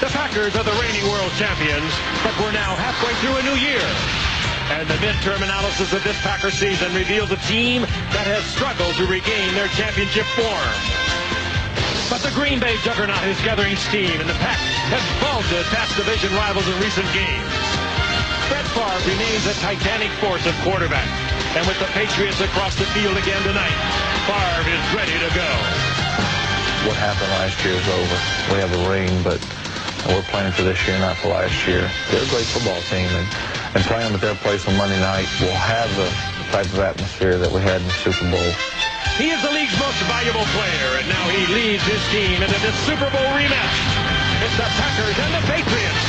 The Packers are the reigning world champions, but we're now halfway through a new year. And the midterm analysis of this Packer season reveals a team that has struggled to regain their championship form. But the Green Bay juggernaut is gathering steam, and the Pack have vaulted past division rivals in recent games. Brett Favre remains a titanic force of quarterback. And with the Patriots across the field again tonight, Favre is ready to go. What happened last year is over. We have a ring, but we're playing for this year, not for last year. They're a great football team, and playing them at their place on Monday night will have the type of atmosphere that we had in the Super Bowl. He is the league's most valuable player, and now he leads his team into this Super Bowl rematch. It's the Packers and the Patriots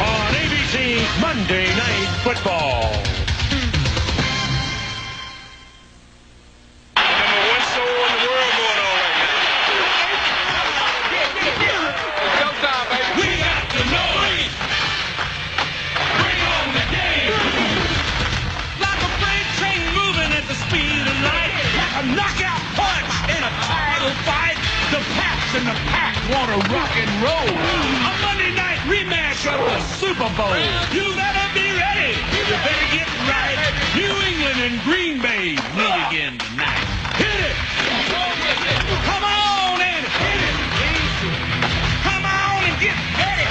on ABC Monday Night Football. And the Pack want to rock and roll. A Monday night rematch of the Super Bowl. You better be ready. You better get right. New England and Green Bay meet again tonight. Hit it. Come on and hit it. Come on and get ready.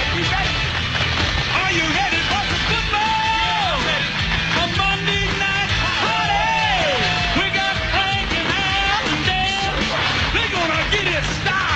Are you ready for the football? A Monday night party. We got Frank and Al and Dan. They're going to get it started.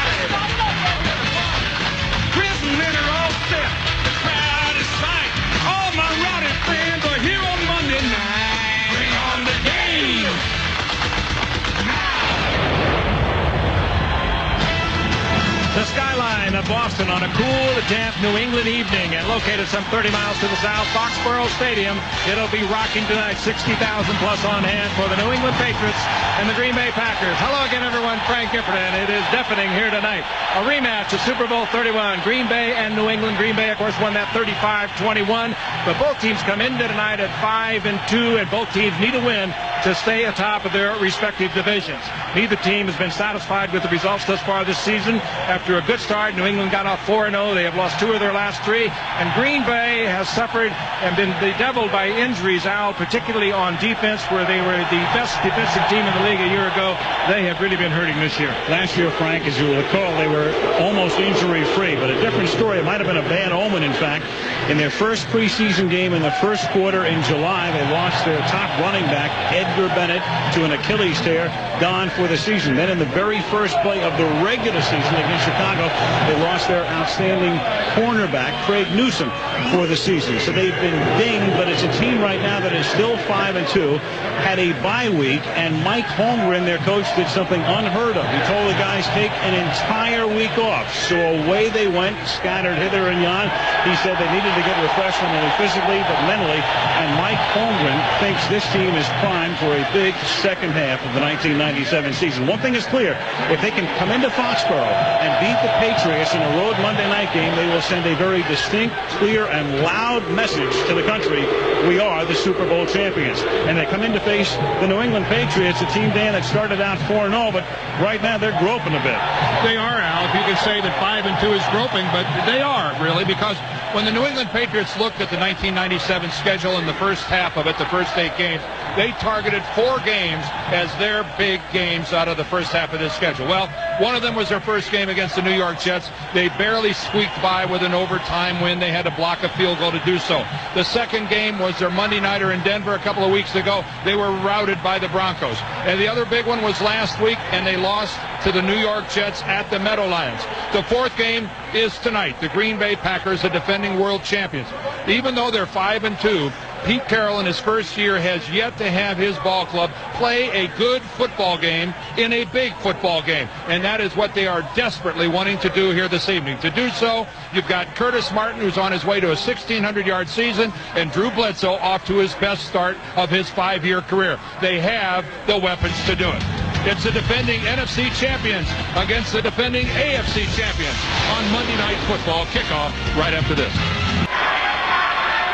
The skyline of Boston on a cool, damp New England evening, and located some 30 miles to the south, Foxboro Stadium. It'll be rocking tonight. 60,000 plus on hand for the New England Patriots and the Green Bay Packers. Hello again, everyone. Frank Gifford, and it is deafening here tonight. A rematch of Super Bowl 31. Green Bay and New England. Green Bay, of course, won that 35-21. But both teams come into tonight at 5-2, and both teams need a win to stay atop of their respective divisions. Neither team has been satisfied with the results thus far this season. After a good start, New England got off 4-0. They have lost 2 of their last 3. And Green Bay has suffered and been bedeviled by injuries, Al, particularly on defense, where they were the best defensive team in the league a year ago. They have really been hurting this year. Last year, Frank, as you will recall, they were almost injury-free. But a different story. It might have been a bad omen, in fact. In their first preseason game in the first quarter in July, they lost their top running back, Edgar Bennett, to an Achilles tear, gone for the season. Then in the very first play of the regular season against Chicago, they lost their outstanding cornerback, Craig Newsome, for the season. So they've been dinged, but it's a team right now that is still 5-2, had a bye week, and Mike Holmgren, their coach, did something unheard of. He told the guys take an entire week off. So away they went, scattered hither and yon. He said they needed to get refreshed not only physically but mentally, and Mike Holmgren thinks this team is primed for a big second half of the 1997 season. One thing is clear, if they can come into Foxboro and beat the Patriots in a road Monday night game, they will send a very distinct, clear, and loud message to the country. We are the Super Bowl champions. And they come in to face the New England Patriots, a team, Dan, that started out 4-0, but right now they're groping a bit. They are, Al. If you could say that 5-2 is groping, but they are, really, because when the New England Patriots looked at the 1997 schedule in the first half of it, the first 8 games, they targeted 4 games as their big games out of the first half of this schedule. Well, one of them was their first game against the New York Jets. They barely squeaked by with an overtime win. They had to block a field goal to do so. The second game was their Monday nighter in Denver a couple of weeks ago. They were routed by the Broncos. And the other big one was last week, and they lost to the New York Jets at the Meadowlands. The fourth game is tonight. The Green Bay Packers, the defending world champions. Even though they're 5-2, Pete Carroll in his first year has yet to have his ball club play a good football game in a big football game. And that is what they are desperately wanting to do here this evening. To do so, you've got Curtis Martin, who's on his way to a 1,600-yard season, and Drew Bledsoe off to his best start of his 5-year career. They have the weapons to do it. It's the defending NFC champions against the defending AFC champions on Monday Night Football. Kickoff right after this.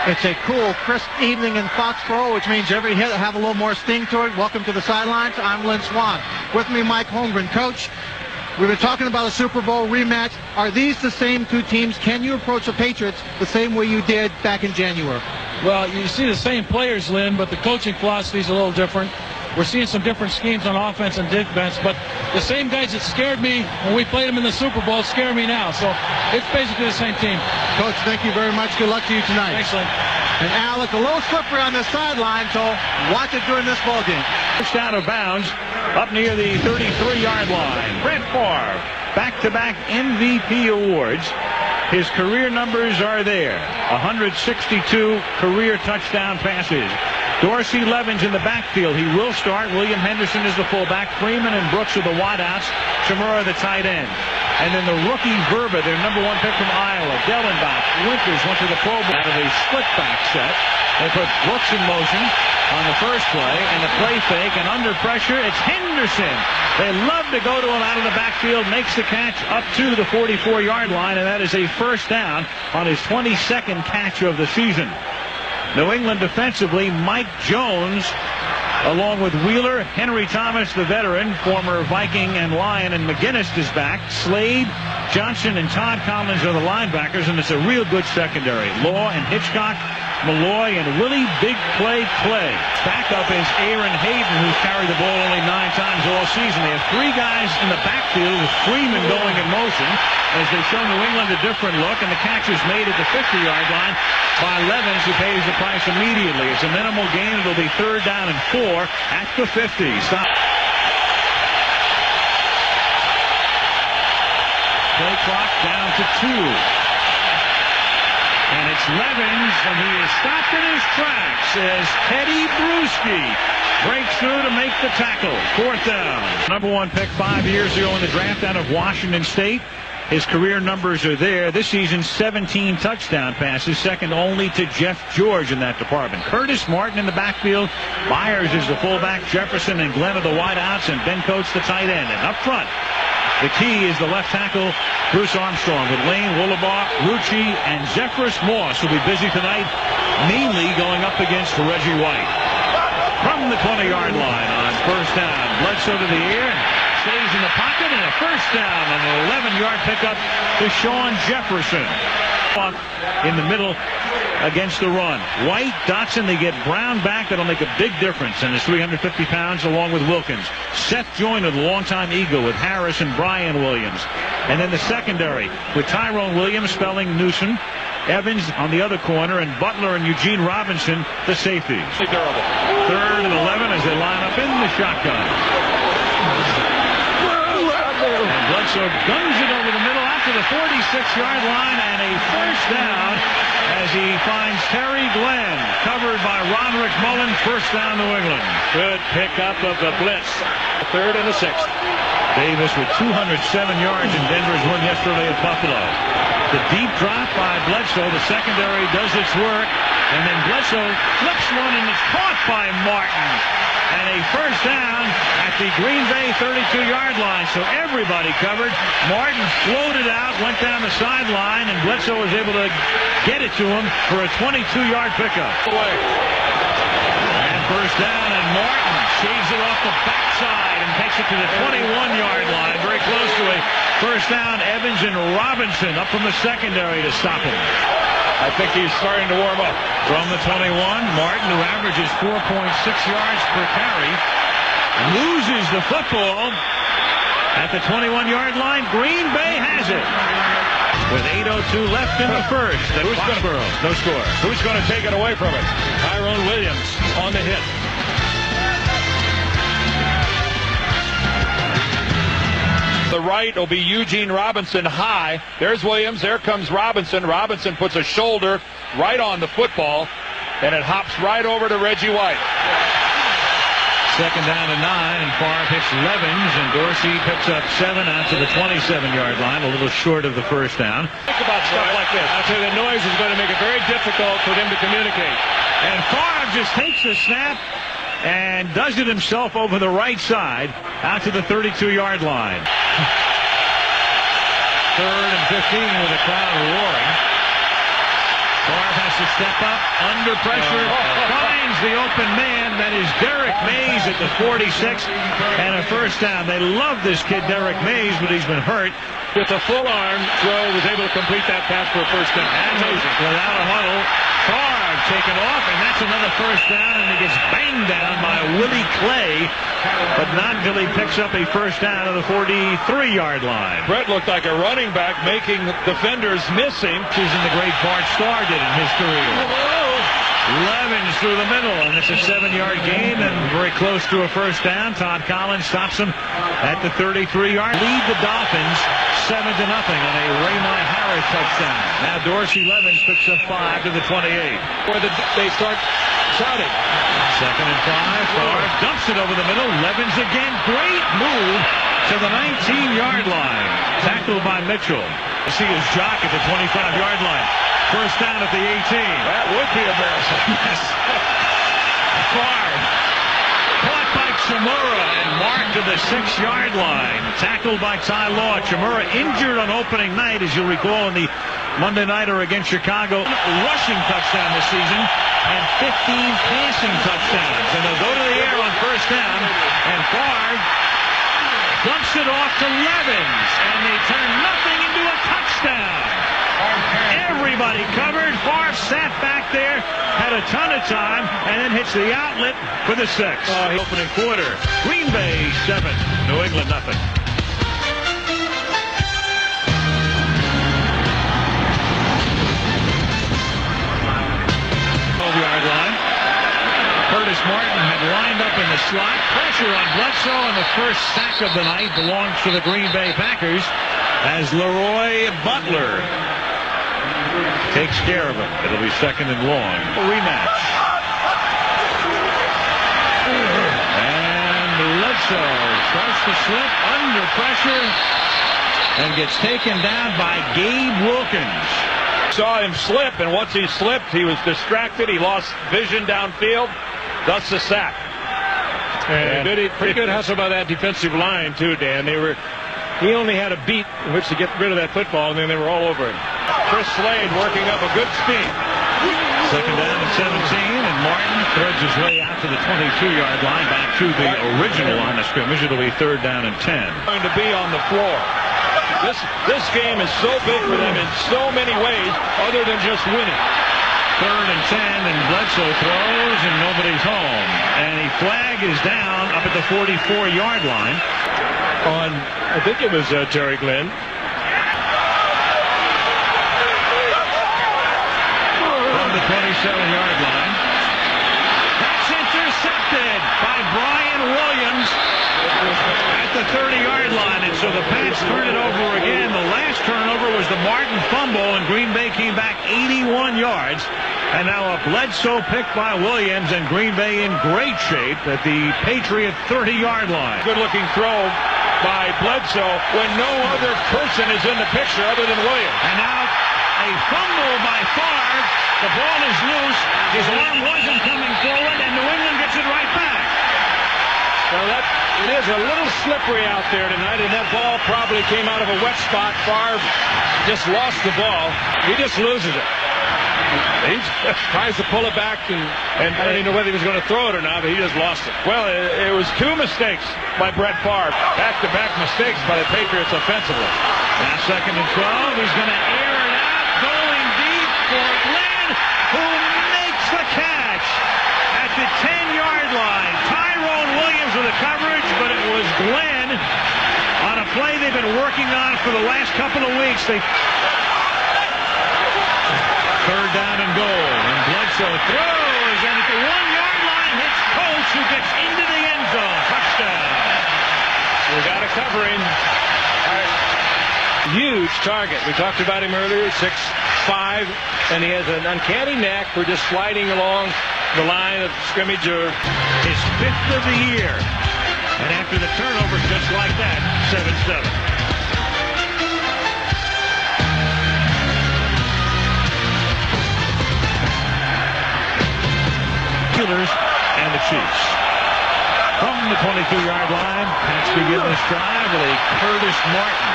It's a cool, crisp evening in Foxboro, which means every hit will have a little more sting to it. Welcome to the sidelines. I'm Lynn Swan. With me, Mike Holmgren. Coach, We've been talking about a Super Bowl rematch. Are these the same two teams? Can you approach the Patriots the same way you did back in January? Well, you see the same players, Lynn, but the coaching philosophy is a little different. We're seeing some different schemes on offense and defense, but the same guys that scared me when we played them in the Super Bowl scare me now. So it's basically the same team. Coach, thank you very much. Good luck to you tonight. Thanks, Lynn. And Al, it's a little slippery on the sideline, so watch it during this ball game. Pushed out of bounds up near the 33-yard line. Brett Favre, back-to-back MVP awards. His career numbers are there. 162 career touchdown passes. Dorsey Levens in the backfield. He will start. William Henderson is the fullback. Freeman and Brooks are the wideouts. Chamura the tight end. And then the rookie Verba, their #1 pick from Iowa. Dellenbach, Winters went to the Pro Bowl out of a split back set. They put Brooks in motion on the first play, and the play fake, and under pressure, it's Henderson. They love to go to him out of the backfield, makes the catch up to the 44-yard line, and that is a first down on his 22nd catch of the season. New England defensively, Mike Jones, along with Wheeler, Henry Thomas, the veteran, former Viking and Lion, and McGinnis is back. Slade, Johnson, and Todd Collins are the linebackers, and it's a real good secondary. Law and Hitchcock, Malloy, and Willie Big Play Clay. Backup is Aaron Hayden, who's carried the ball only 9 times all season. They have 3 guys in the backfield with Freeman going in motion as they show New England a different look, and the catch is made at the 50-yard line by Levens, who pays the price immediately. It's a minimal gain. It'll be 3rd down and 4 at the 50. Stop. Play clock down to 2. And it's Levens, and he is stopped in his tracks as Teddy Bruschi breaks through to make the tackle. 4th down. #1 pick 5 years ago in the draft out of Washington State. His career numbers are there. This season, 17 touchdown passes, second only to Jeff George in that department. Curtis Martin in the backfield. Byers is the fullback. Jefferson and Glenn are the wideouts, and Ben Coates the tight end. And up front, the key is the left tackle, Bruce Armstrong, with Lane Woolabar, Rucci, and Zephyrus Moss will be busy tonight, mainly going up against Reggie White. From the 20-yard line on first down, Bledsoe to the air, stays in the pocket, and a first down on an 11-yard pickup to Sean Jefferson. In the middle against the run. White, Dotson, they get Brown back. That'll make a big difference, and is 350 pounds along with Wilkins. Seth Joyner, the longtime Eagle, with Harris and Brian Williams. And then the secondary with Tyrone Williams, Spelling, Newsom, Evans on the other corner, and Butler and Eugene Robinson, the safeties. 3rd and 11 as they line up in the shotgun. And Bledsoe guns it over the middle after the 46-yard line, and a first down as he finds Terry Glenn, covered by Roderick Mullen. First down, New England. Good pickup of the blitz. 3rd and 6. Davis with 207 yards in Denver's win yesterday at Buffalo. The deep drop by Bledsoe. The secondary does its work, and then Bledsoe flips one, and it's caught by Martin. And a first down at the Green Bay 32-yard line. So everybody covered. Martin floated out, went down the sideline, and Bledsoe was able to get it to him for a 22-yard pickup. And first down, and Martin shaves it off the backside and takes it to the 21-yard line. Very close to a first down. Evans and Robinson up from the secondary to stop him. I think he's starting to warm up. From the 21, Martin, who averages 4.6 yards per carry, loses the football at the 21-yard line. Green Bay has it. With 8:02 left in the first. Foxboro, no score. Who's going to take it away from it? Tyrone Williams on the hit. The right will be Eugene Robinson high. There's Williams. There comes Robinson. Robinson puts a shoulder right on the football, and it hops right over to Reggie White. 2nd down and 9, and Favre hits Levens, and Dorsey picks up 7 out to the 27-yard line, a little short of the first down. Think about stuff like this. I'll tell you, the noise is going to make it very difficult for them to communicate. And Favre just takes the snap and does it himself over the right side out to the 32-yard line. 3rd and 15 with the crowd roaring. Favre has to step up under pressure. Finds the open man. That is Derek Mays at the 46. And a first down. They love this kid, Derek Mays, but he's been hurt. With a full arm throw, was able to complete that pass for a first down. Amazing. Without a huddle. Favre taken off, and that's another first down, and he gets banged down by Willie Clay, but not until he picks up a first down at the 43-yard line. Brett looked like a running back, making defenders miss him. Season the great Bart Starr did in his career. Levens through the middle, and it's a 7-yard gain and very close to a first down. Todd Collins stops him at the 33-yard. Lead the Dolphins 7-0 on a Raymond Harris touchdown. Now Dorsey Levens picks up 5 to the 28. Where they start shouting. 2nd and 5. Favre dumps it over the middle. Levens again. Great move to the 19-yard line. Tackled by Mitchell. You see his jock at the 25-yard line. First down at the 18. That would be embarrassing. Yes. Favre caught by Chimura and marked to the 6-yard line. Tackled by Ty Law. Chimura injured on opening night, as you'll recall, in the Monday Nighter against Chicago. Rushing touchdown this season and 15 passing touchdowns. And they'll go to the air on first down. And Favre dumps it off to Levens. And they turn nothing into a touchdown. Everybody covered. Favre sat back there, had a ton of time, and then hits the outlet for the 6. Opening quarter. Green Bay 7, New England nothing. 12-yard line. Curtis Martin had lined up in the slot. Pressure on Bledsoe, and the first sack of the night belongs to the Green Bay Packers as Leroy Butler takes care of him. It'll be 2nd and long. A rematch. And Bledsoe starts to slip under pressure and gets taken down by Gabe Wilkins. Saw him slip, and once he slipped, he was distracted. He lost vision downfield. Thus the sack. And pretty good hustle by that defensive line, too, Dan. He only had a beat in which to get rid of that football, and then they were all over him. Chris Slade working up a good speed. 2nd down and 17, and Martin threads his way out to the 22-yard line, back to the original line of scrimmage. It'll be 3rd down and 10. Going to be on the floor. This game is so big for them in so many ways, other than just winning. 3rd and 10, and Bledsoe throws, and nobody's home. And a flag is down up at the 44-yard line. On, I think it was Jerry Glenn. From the 27-yard line. That's intercepted by Brian Williams at the 30-yard line. And so the Pats turn it over again. The last turnover was the Martin fumble, and Green Bay came back 81 yards. And now a Bledsoe pick by Williams, and Green Bay in great shape at the Patriot 30-yard line. Good-looking throw by Bledsoe when no other person is in the picture other than Williams. And now a fumble by Favre. The ball is loose. His arm wasn't coming forward, and New England gets it right back. Well, it is a little slippery out there tonight, and that ball probably came out of a wet spot. Favre just lost the ball. He just loses it. He tries to pull it back, and I don't even know whether he was going to throw it or not, but he just lost it. Well, it was 2 mistakes by Brett Favre. Back-to-back mistakes by the Patriots offensively. Now 2nd and 12. He's going to air it out, going deep for Glenn, who makes the catch at the 10-yard line. Tyrone Williams with the coverage, but it was Glenn on a play they've been working on for the last couple of weeks. 3rd down and goal, and Bledsoe throws, and at the 1-yard line hits Coach, who gets into the end zone. Touchdown. We got a covering. Huge target. We talked about him earlier, 6'5", and he has an uncanny knack for just sliding along the line of scrimmage. His 5th of the year, and after the turnover, just like that, 7-7. And the Chiefs. From the 22-yard line, Pats begin this drive with a Curtis Martin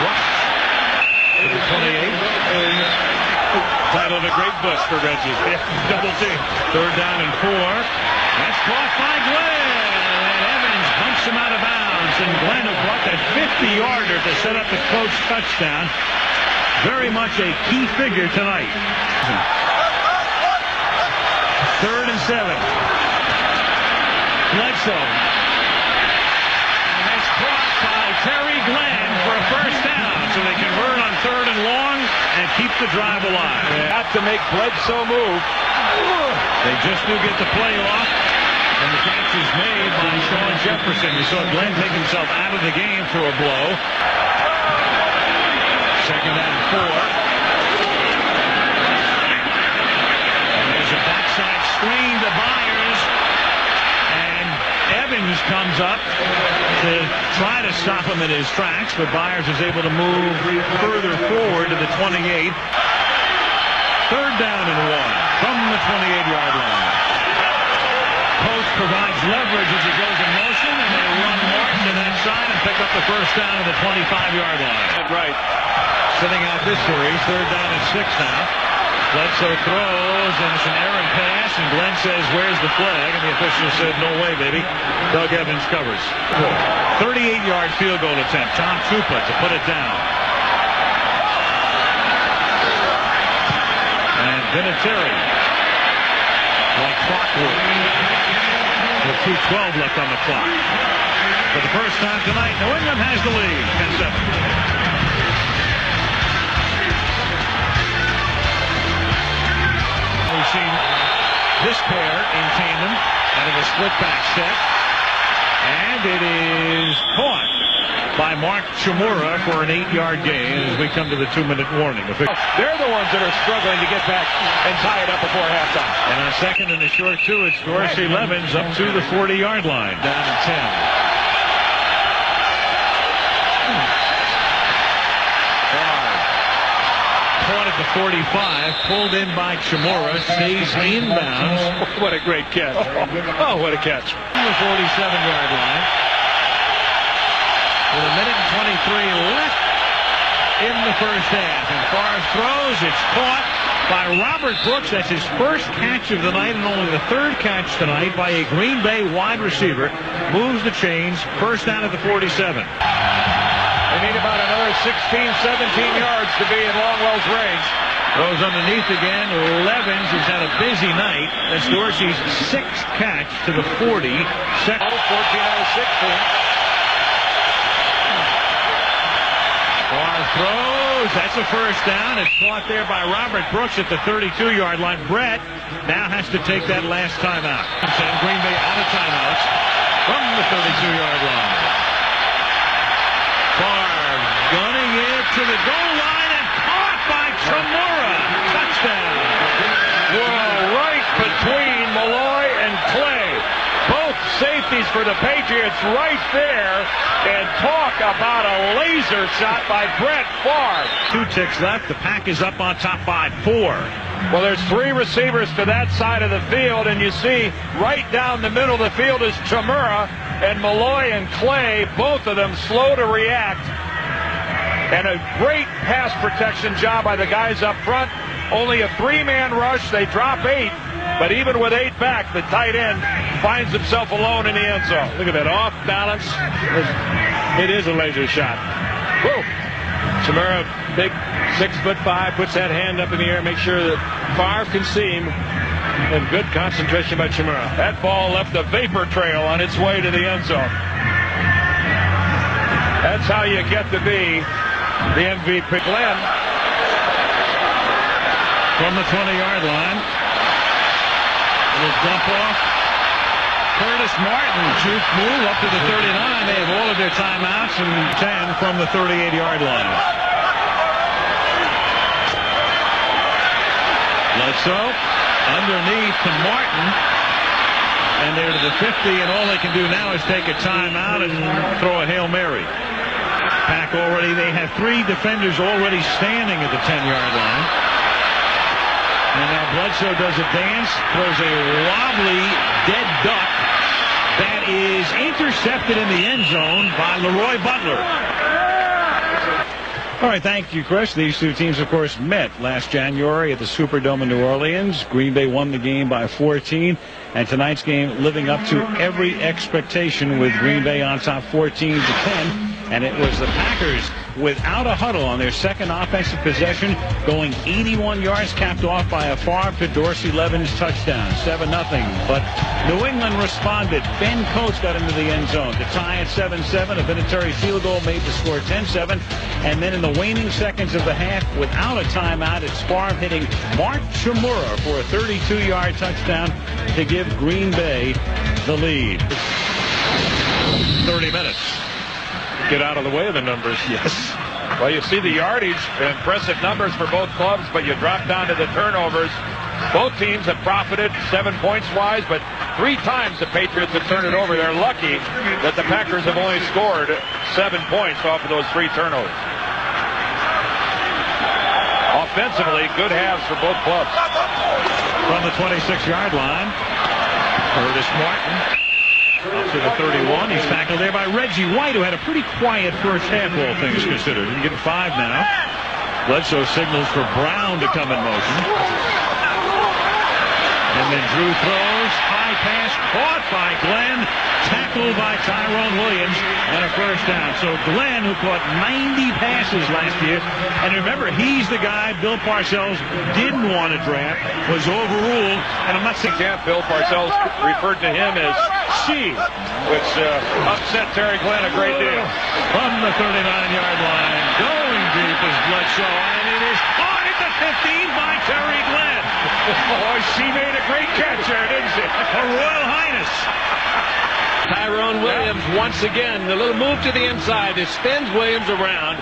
rush to the 28. Title of a great bust for Reggie. Double team. Third down and 4. That's caught by Glenn. And Evans bumps him out of bounds. And Glenn, who caught that 50-yarder to set up the close touchdown. Very much a key figure tonight. Third and 7. Bledsoe. And that's caught by Terry Glenn for a first down. So they convert on third and long and keep the drive alive. They have to make Bledsoe move. They just do get the play off. And the catch is made by Sean Jefferson. You saw Glenn take himself out of the game for a blow. Second and 4. And there's a backside screen to Byers. And Evans comes up to try to stop him in his tracks, but Byers is able to move further forward to the 28. Third down and 1 from the 28-yard line. Post provides leverage as he goes in motion, and they run Martin to that side and pick up the first down at the 25-yard line. That's right. Sitting out this series, third down and 6 now. Bledsoe throws, and it's an errant pass, and Glenn says, where's the flag? And the official said, no way, baby. Doug Evans covers. 38-yard field goal attempt. Tom Chupa to put it down. And Vinatieri, like clockwork, with 2:12 left on the clock. For the first time tonight, New England has the lead, 10-7. We've seen this pair in tandem out of a split back set. And it is caught by Mark Chmura for an 8-yard gain as we come to the 2-minute warning. They're the ones that are struggling to get back and tie it up before halftime. And on second and a short 2, it's Dorsey Levens up to the 40-yard line. Down to 10. Caught at the 45, pulled in by Chmura, stays inbounds. What a great catch. Oh, what a catch. On the 47-yard line. With a minute and 23 left in the first half. And Favre throws, it's caught by Robert Brooks. That's his first catch of the night and only the third catch tonight by a Green Bay wide receiver. Moves the chains, first down at the 47. They need about another 16, 17 yards to be in Longwell's range. Goes underneath again. Levens has had a busy night. That's Dorsey's 6th catch to the 40. 14 out of 16. Favre throws. That's a first down. It's caught there by Robert Brooks at the 32-yard line. Brett now has to take that last timeout. And Green Bay out of timeouts from the 32-yard line. Favre gunning it to the goal line and caught by Chmura. Touchdown. Well, right between Malloy and Clay. Both safeties for the Patriots right there. And talk about a laser shot by Brett Favre. 2 ticks left. The Pack is up on top by 4. Well, there's 3 receivers to that side of the field, and you see right down the middle of the field is Chmura and Malloy and Clay, both of them slow to react. And a great pass protection job by the guys up front. Only a 3-man rush. They drop 8. But even with 8 back, the tight end finds himself alone in the end zone. Look at that, off balance. It is a laser shot. Whoa. Chmura, big 6'5", puts that hand up in the air, make sure that Favre can see him. And good concentration by Chmura. That ball left a vapor trail on its way to the end zone. That's how you get to be the MVP. Glenn from the 20-yard line. Little dump off. Curtis Martin, juke move up to the 39. They have all of their timeouts and 10 from the 38-yard line. Bledsoe underneath to Martin. And they're to the 50, and all they can do now is take a timeout and throw a Hail Mary. Pack already, they have 3 defenders already standing at the 10-yard line. And now Bledsoe does a dance, throws a wobbly dead duck that is intercepted in the end zone by Leroy Butler. All right, thank you, Chris. These two teams, of course, met last January at the Superdome in New Orleans. Green Bay won the game by 14, and tonight's game living up to every expectation with Green Bay on top 14-10. And it was the Packers without a huddle on their second offensive possession, going 81 yards, capped off by a Favre to Dorsey Levin's touchdown, 7-0. But New England responded. Ben Coates got into the end zone to tie at 7-7. A Vinatieri field goal made the score 10-7. And then in the waning seconds of the half, without a timeout, it's Favre hitting Mark Chmura for a 32-yard touchdown to give Green Bay the lead. 30 minutes. Get out of the way of the numbers. Yes. Well, you see the yardage, impressive numbers for both clubs, but you drop down to the turnovers. Both teams have profited 7 points wise, but 3 times the Patriots have turned it over. They're lucky that the Packers have only scored 7 points off of those 3 turnovers. Offensively, good halves for both clubs. From the 26-yard line, Curtis Martin up to the 31. He's tackled there by Reggie White, who had a pretty quiet first half, all things considered. He's getting 5 now. Bledsoe signals for Brown to come in motion. And then Drew throws. High pass caught by Glenn. Tackled by Tyrone Williams. And a first down. So Glenn, who caught 90 passes last year. And remember, he's the guy Bill Parcells didn't want to draft. Was overruled. And I'm not saying Bill Parcells referred to him as she, which upset Terry Glenn a great deal. From the 39-yard line. Going deep is Bledsoe. And it is caught at the 15 by Terry Glenn. Oh, she made a great catch there, didn't she? Her Royal Highness. Tyrone Williams once again, a little move to the inside. It spins Williams around.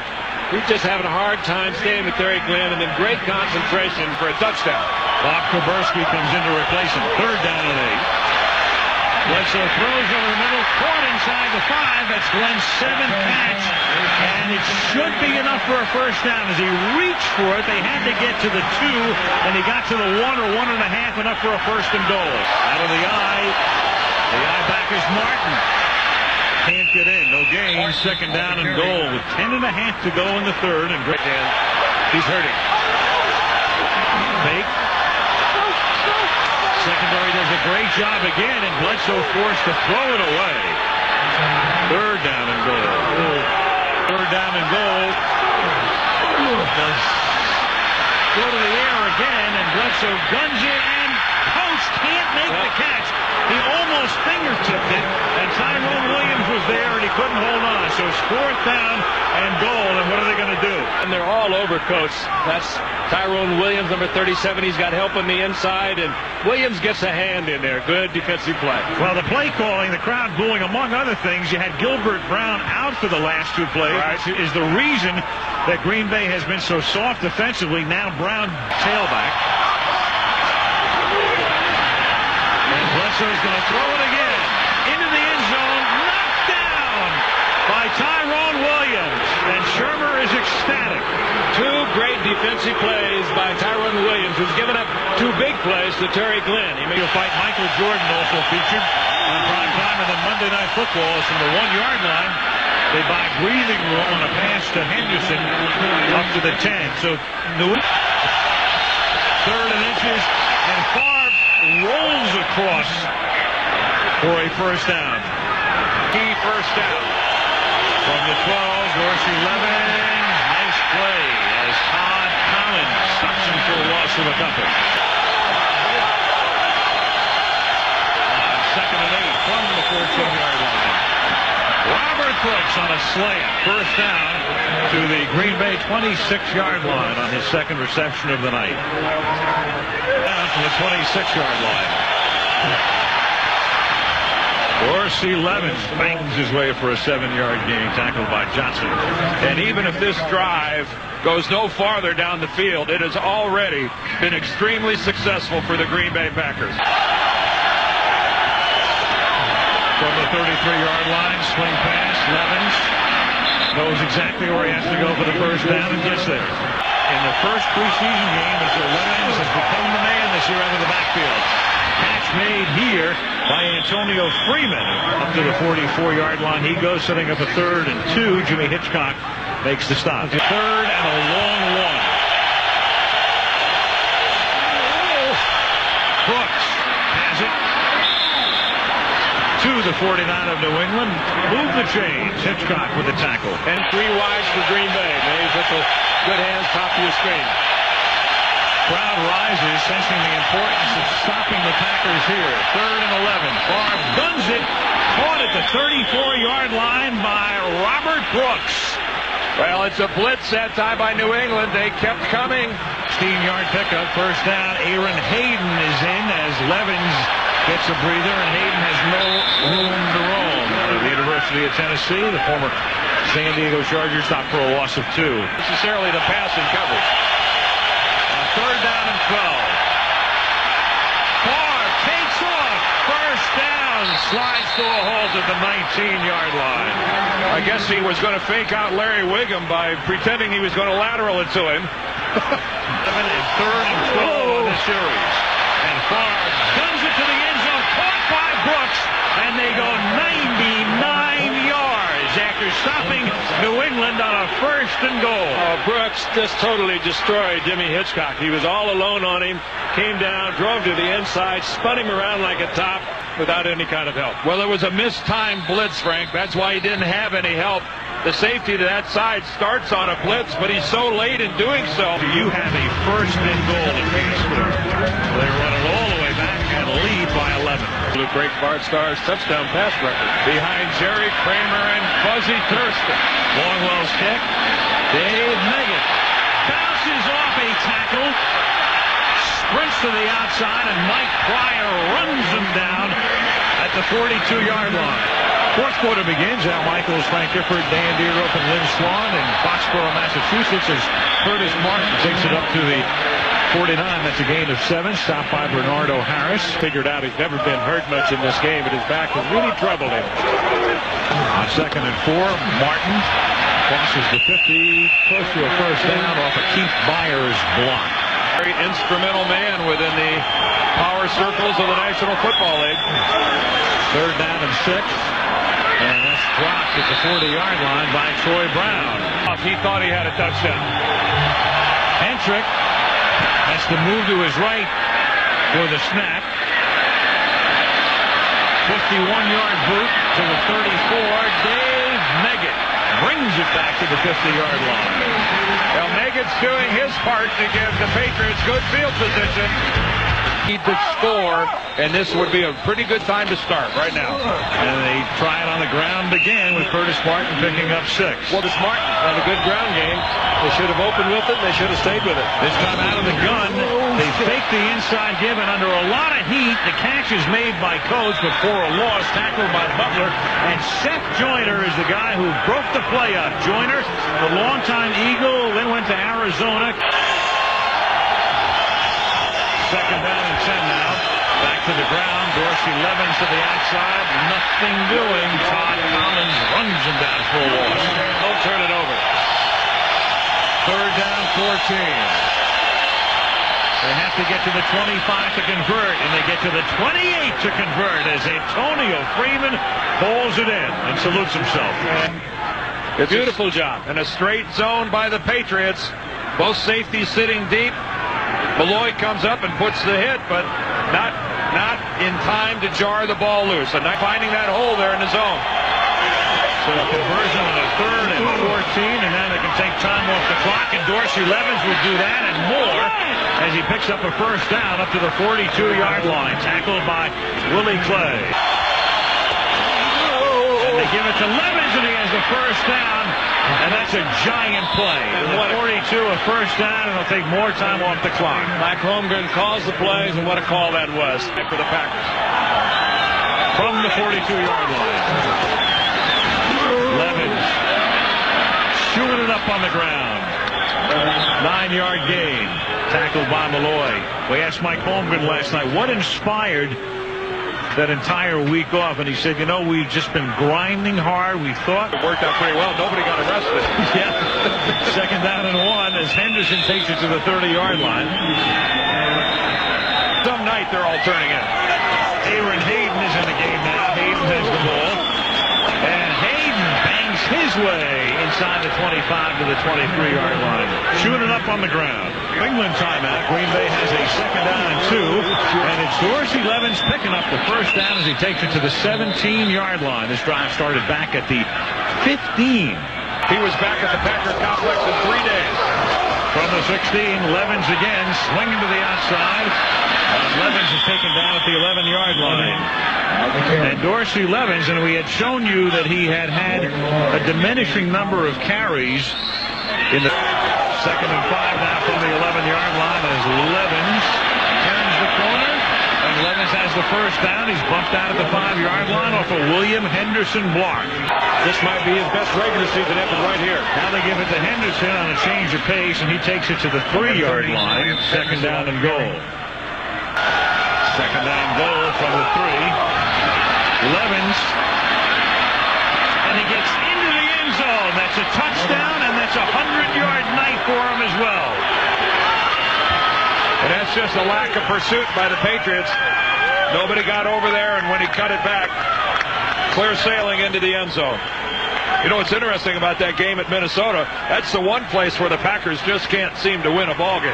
He's just having a hard time staying with Terry Glenn, and then great concentration for a touchdown. Bob Kuberski comes in to replace him. 3rd down and 8. Bledsoe throws over the middle, caught inside the 5. That's Glenn's 7th catch, and it should be enough for a first down. As he reached for it, they had to get to the 2, and he got to the 1 or 1.5, enough for a first and goal. Out of the eye, the eye back is Martin. Can't get in, no gain. 2nd down and goal with 10.5 to go in the 3rd, and great Dan. He's hurting. Fake. Secondary does a great job again, and Bledsoe forced to throw it away. 3rd down and goal. 3rd down and goal. Does go to the air again, and Bledsoe guns it, and Coach can't make the catch. He almost fingertipped it, and Tyrone Williams was there, and he couldn't hold on. So it's 4th down and goal, and what are they going to do? And they're all over, Coach. That's Tyrone Williams, number 37. He's got help on the inside, and Williams gets a hand in there. Good defensive play. Well, the play calling, the crowd booing, among other things, you had Gilbert Brown out for the last 2 plays, which is the reason that Green Bay has been so soft defensively. Now Brown tailback. And Bledsoe's going to throw it again. Into the end zone. Knocked down by Tyrone Williams. And Shermer is ecstatic. 2 great defensive plays by Tyrone Williams, who's given up 2 big plays to Terry Glenn. He made a fight. Michael Jordan also featured on prime time, and then Monday Night Football is from the 1-yard line. They buy breathing room on a pass to Henderson up to the 10. So New 3rd and inches, and Favre rolls across for a first down. Key first down. From the 12, Dorsey Levin. Nice play as Todd Collins stops him for a loss of a couple. 2nd and 8 from the 14-yard line. Robert Brooks on a slant. First down to the Green Bay 26-yard line on his 2nd reception of the night. Down to the 26-yard line. Dorsey Levin bangs his way for a 7-yard gain, tackled by Johnson. And even if this drive goes no farther down the field, it has already been extremely successful for the Green Bay Packers. From the 33-yard line, swing pass, Levins knows exactly where he has to go for the first down and gets there. In the first preseason game, Mr. Levins has become the man this year out of the backfield. Catch made here by Antonio Freeman up to the 44-yard line. He goes, setting up a 3rd and 2. Jimmy Hitchcock makes the stop. Third and a long one. Brooks has it to the 49 of New England. Move the chains. Hitchcock with the tackle. And 3 wides for Green Bay. Mays with the good hands, top of your screen. Crowd rises, sensing the importance of stopping the Packers here. Third and 11. Barr guns it. Caught at the 34-yard line by Robert Brooks. Well, it's a blitz that time by New England. They kept coming. 16-yard pickup. First down. Aaron Hayden is in as Levins gets a breather, and Hayden has no room to roam. Out of the University of Tennessee, the former San Diego Chargers stopped for a loss of 2. Necessarily the pass and coverage. Third down and 12. Barr takes off. First down. Slides to a halt at the 19-yard line. I guess he was going to fake out Larry Wiggum by pretending he was going to lateral it to him. Third and 12 on the series. And Barr guns it to the end zone. Caught by Brooks. And they go 99 yards after stopping New England on a first and goal. Oh, Brooks just totally destroyed Jimmy Hitchcock. He was all alone on him, came down, drove to the inside, spun him around like a top without any kind of help. Well, it was a mistimed blitz, Frank. That's why he didn't have any help. The safety to that side starts on a blitz, but he's so late in doing so. You have a first and goal if you score. They run it all the way back and lead by 11. Luke breaks Bart Starr's touchdown pass record. Behind Jerry Kramer and Fuzzy Thurston. Longwell's kick. Dave Meggett bounces off a tackle. Sprints to the outside, and Mike Pryor runs him down at the 42-yard line. Fourth quarter begins. Al Michaels, Frank Gifford, Dan Deerope, and Lynn Swan in Foxboro, Massachusetts, as Curtis Martin takes it up to the 49. That's a gain of 7. Stopped by Bernardo Harris. Figured out he's never been hurt much in this game, but his back has really troubled him. On second and 4, Martin crosses the 50, close to a first down off a Keith Byers block. Very instrumental man within the power circles of the National Football League. Third down and 6. And that's dropped at the 40-yard line by Troy Brown. He thought he had a touchdown. Hentrick has to move to his right for the snap. 51-yard boot to the 34. Dave Meggett brings it back to the 50-yard line. Well, Meggett's doing his part to give the Patriots good field position. He could score, and this would be a pretty good time to start right now. And they try it on the ground again with Curtis Martin picking up 6. Well, this Martin had a good ground game. They should have opened with it. They should have stayed with it. This time out of the gun, they fake the inside give, and under a lot of heat, the catch is made by Coates before a loss, tackled by Butler. And Seth Joyner is the guy who broke the play up. Joyner, the longtime Eagle, then went to Arizona. Second down and 10 now. Back to the ground. Dorsey Levins to the outside. Nothing doing. Todd Collins runs him down for a loss. Don't turn it over. Third down, 14. They have to get to the 25 to convert, and they get to the 28 to convert as Antonio Freeman pulls it in and salutes himself. A beautiful job. And a straight zone by the Patriots. Both safeties sitting deep. Malloy comes up and puts the hit, but not in time to jar the ball loose. And not finding that hole there in the zone. So a conversion on a third and 14, and now they can take time off the clock, and Dorsey Levins will do that and more as he picks up a first down up to the 42-yard line, tackled by Willie Clay. And they give it to Levins, and he has the first down, and that's a giant play. The 42, a first down, and it'll take more time off the clock. Mike Holmgren calls the plays, and what a call that was for the Packers. From the 42-yard line. Levins chewing it up on the ground. 9-yard gain. Tackled by Malloy. We asked Mike Holmgren last night what inspired that entire week off, and he said, you know, we've just been grinding hard. We thought it worked out pretty well. Nobody got arrested. Yeah. Second down and 1 as Henderson takes it to the 30-yard line. Some night they're all turning in. Aaron Hayden is in the game now. Hayden has the ball. And Hayden bangs goes his way inside the 25 to the 23-yard line. Chewing it up on the ground. England timeout. Green Bay has a 2nd down and 2. And it's Dorsey Levens picking up the first down as he takes it to the 17-yard line. This drive started back at the 15. He was back at the Packer complex in 3 days. From the 16, Levens again swinging to the outside. Levens is taken down at the 11-yard line. And Dorsey Levens, and we had shown you that he had a diminishing number of carries in the 2nd and 5 now from the 11-yard line as Levens turns the corner. And Levens has the first down. He's bumped out at the 5-yard line off a William Henderson block. This might be his best regular season effort right here. Now they give it to Henderson on a change of pace, and he takes it to the 3-yard line. 2nd down and goal. 2nd down goal from the 3. Levens, and he gets into the end zone. That's a touchdown, and that's a 100-yard night for him as well. And that's just a lack of pursuit by the Patriots. Nobody got over there, and when he cut it back, clear sailing into the end zone. You know what's interesting about that game at Minnesota? That's the one place where the Packers just can't seem to win a ball game.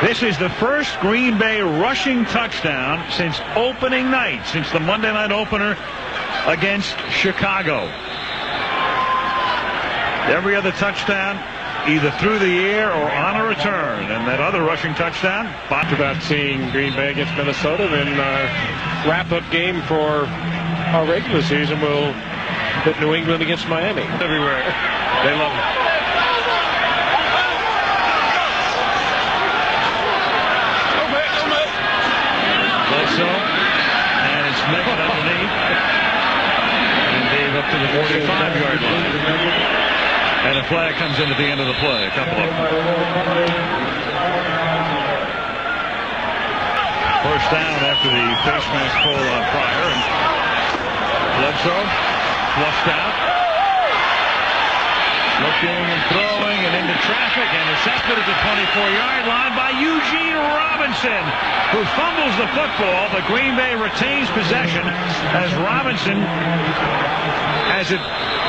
This is the first Green Bay rushing touchdown since opening night, since the Monday night opener against Chicago. Every other touchdown either through the air or on a return, and that other rushing touchdown. Talked about seeing Green Bay against Minnesota, then wrap-up game for our regular season will hit New England against Miami. Everywhere. They love it. And it's Smith underneath. And Dave up to the 45-yard line. And a flag comes in at the end of the play. A couple of them. First down after the face mask pull on Pryor. And Bledsoe flushed out. Looking and throwing and into traffic. Intercepted at the 24-yard line by Eugene Robinson, who fumbles the football, but Green Bay retains possession as Robinson has it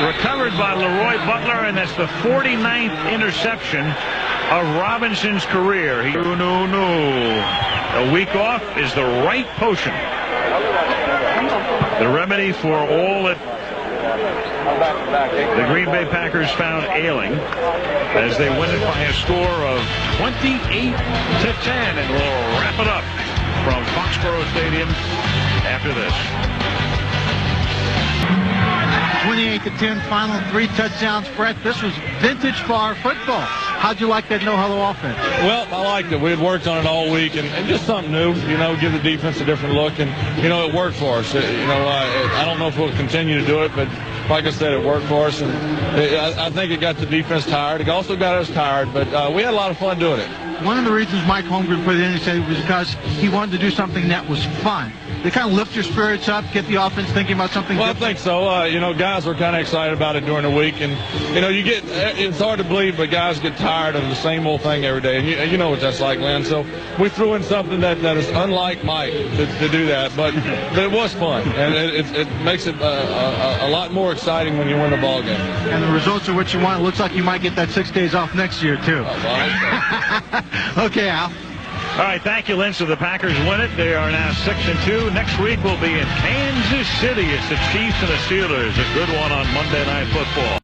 recovered by Leroy Butler, and that's the 49th interception of Robinson's career. A week off is the right potion. The remedy for all that the Green Bay Packers found ailing as they win it by a score of 28-10, and we'll wrap it up from Foxboro Stadium after this. 28-10 final, 3 touchdowns. Brett, this was vintage Favre football. How'd you like that no-huddle offense? Well, I liked it. We had worked on it all week, and just something new, give the defense a different look, and, it worked for us. I don't know if we'll continue to do it, but like I said, it worked for us, and I think it got the defense tired. It also got us tired, but we had a lot of fun doing it. One of the reasons Mike Holmgren put it in, he said, was because he wanted to do something that was fun. They kind of lift your spirits up, get the offense thinking about something different. I think so. Guys were kind of excited about it during the week, and it's hard to believe, but guys get tired of the same old thing every day, and you know what that's like, Lynn. So we threw in something that is unlike Mike to do that, but it was fun, and it makes it a lot more exciting when you win the ball game. And the results are what you want. It looks like you might get that 6 days off next year too. Okay, Al. All right, thank you, Lynn. So the Packers win it. They are now 6-2. Next week we'll be in Kansas City. It's the Chiefs and the Steelers. A good one on Monday Night Football.